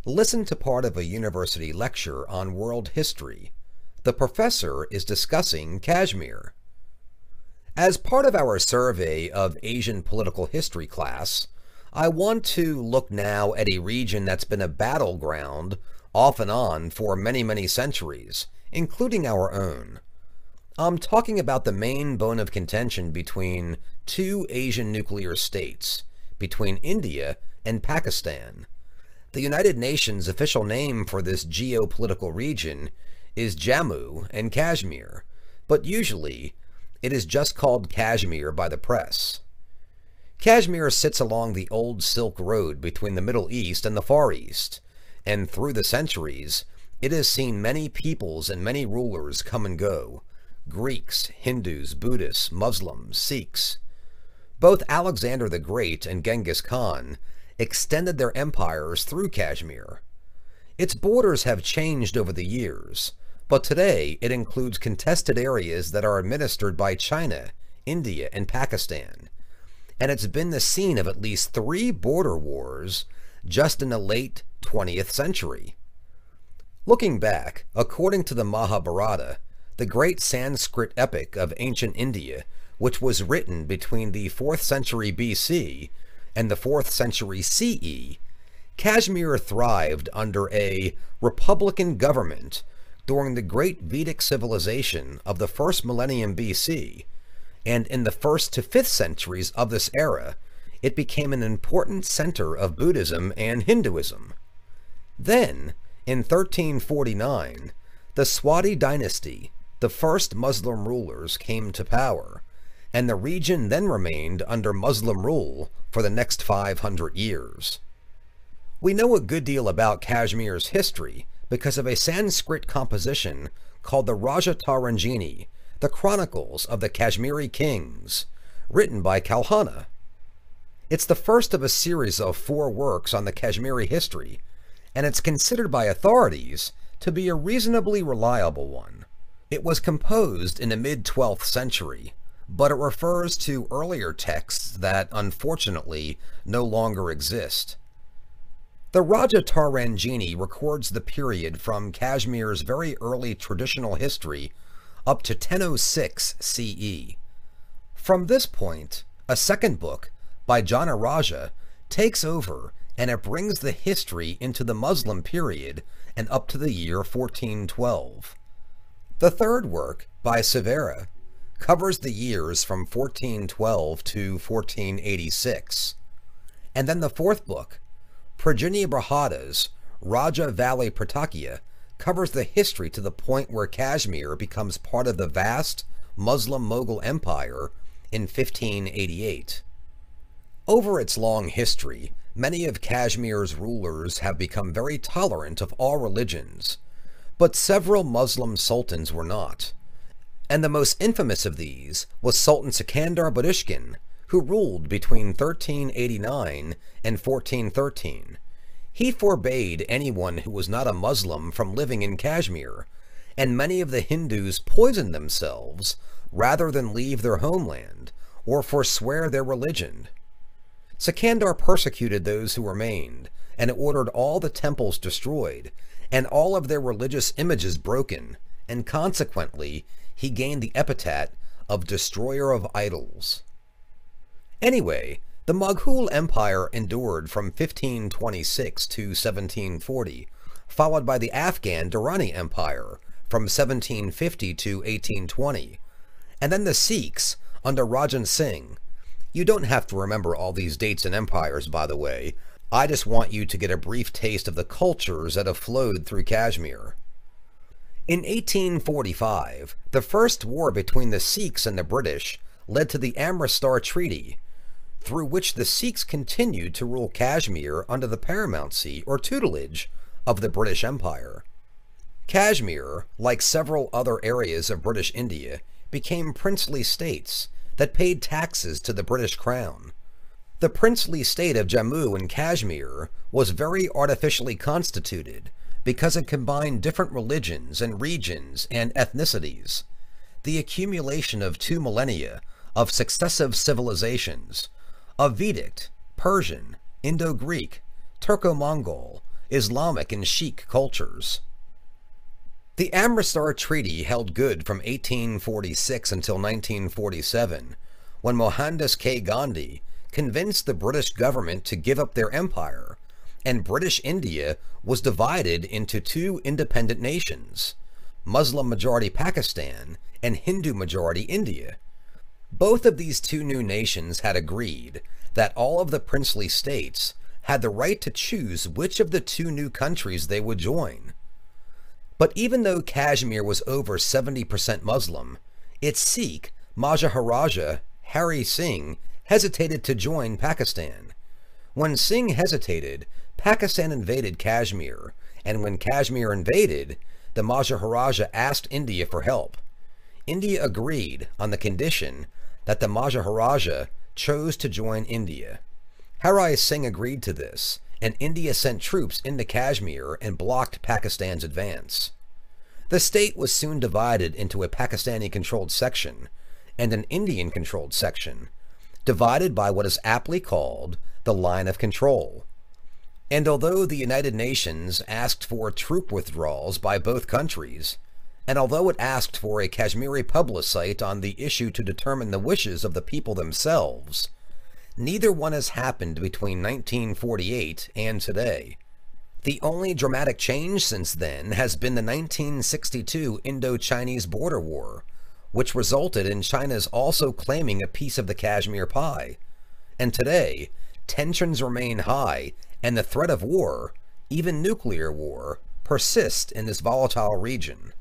Listen to part of a university lecture on world history. The professor is discussing Kashmir. As part of our survey of Asian political history class, I want to look now at a region that's been a battleground off and on for many, many centuries, including our own. I'm talking about the main bone of contention between two Asian nuclear states, between India and Pakistan. The United Nations' official name for this geopolitical region is Jammu and Kashmir, but usually it is just called Kashmir by the press. Kashmir sits along the old Silk Road between the Middle East and the Far East, and through the centuries, it has seen many peoples and many rulers come and go: Greeks, Hindus, Buddhists, Muslims, Sikhs. Both Alexander the Great and Genghis Khan extended their empires through Kashmir. Its borders have changed over the years, but today it includes contested areas that are administered by China, India, and Pakistan, and it's been the scene of at least 3 border wars just in the late 20th century. Looking back, according to the Mahabharata, the great Sanskrit epic of ancient India, which was written between the 4th century BC and the 4th century CE, Kashmir thrived under a republican government during the great Vedic civilization of the 1st millennium BC, and in the 1st to 5th centuries of this era, it became an important center of Buddhism and Hinduism. Then, in 1349, the Swathi dynasty, the first Muslim rulers, came to power, and the region then remained under Muslim rule for the next 500 years. We know a good deal about Kashmir's history because of a Sanskrit composition called the Rajataranjini, the Chronicles of the Kashmiri Kings, written by Kalhana. It's the first of a series of 4 works on the Kashmiri history, and it's considered by authorities to be a reasonably reliable one. It was composed in the mid-12th century, but it refers to earlier texts that, unfortunately, no longer exist. The Rajataranjini records the period from Kashmir's very early traditional history up to 1006 CE. From this point, a second book by Janaraja takes over, and it brings the history into the Muslim period and up to the year 1412. The third work, by Severa, covers the years from 1412 to 1486. And then the fourth book, Prajnaprahada's Raja Valley Pratakya, covers the history to the point where Kashmir becomes part of the vast Muslim Mughal Empire in 1588. Over its long history, many of Kashmir's rulers have become very tolerant of all religions, but several Muslim sultans were not. And the most infamous of these was Sultan Sikandar Budyshkin, who ruled between 1389 and 1413. He forbade anyone who was not a Muslim from living in Kashmir, and many of the Hindus poisoned themselves rather than leave their homeland or forswear their religion. Sikandar persecuted those who remained, and ordered all the temples destroyed, and all of their religious images broken, and consequently, he gained the epithet of Destroyer of Idols. Anyway, the Mughal Empire endured from 1526 to 1740, followed by the Afghan Durrani Empire from 1750 to 1820, and then the Sikhs under Rajan Singh. You don't have to remember all these dates and empires, by the way. I just want you to get a brief taste of the cultures that have flowed through Kashmir. In 1845, the first war between the Sikhs and the British led to the Amritsar Treaty, through which the Sikhs continued to rule Kashmir under the paramountcy or tutelage of the British Empire. Kashmir, like several other areas of British India, became princely states that paid taxes to the British Crown. The princely state of Jammu and Kashmir was very artificially constituted because it combined different religions and regions and ethnicities. The accumulation of 2 millennia of successive civilizations, of Vedic, Persian, Indo-Greek, Turco-Mongol, Islamic and Sikh cultures. The Amritsar Treaty held good from 1846 until 1947, when Mohandas K. Gandhi convinced the British government to give up their empire, and British India was divided into two independent nations, Muslim-majority Pakistan and Hindu-majority India. Both of these two new nations had agreed that all of the princely states had the right to choose which of the two new countries they would join. But even though Kashmir was over 70% Muslim, its Sikh, Maharaja Hari Singh, hesitated to join Pakistan. When Singh hesitated, Pakistan invaded Kashmir, and when Kashmir invaded, the Maharaja asked India for help. India agreed on the condition that the Maharaja chose to join India. Hari Singh agreed to this, and India sent troops into Kashmir and blocked Pakistan's advance. The state was soon divided into a Pakistani-controlled section and an Indian-controlled section, divided by what is aptly called the line of control. And although the United Nations asked for troop withdrawals by both countries, and although it asked for a Kashmiri plebiscite on the issue to determine the wishes of the people themselves, neither one has happened between 1948 and today. The only dramatic change since then has been the 1962 Indo-Chinese border war, which resulted in China's also claiming a piece of the Kashmir pie. And today, tensions remain high, and the threat of war, even nuclear war, persists in this volatile region.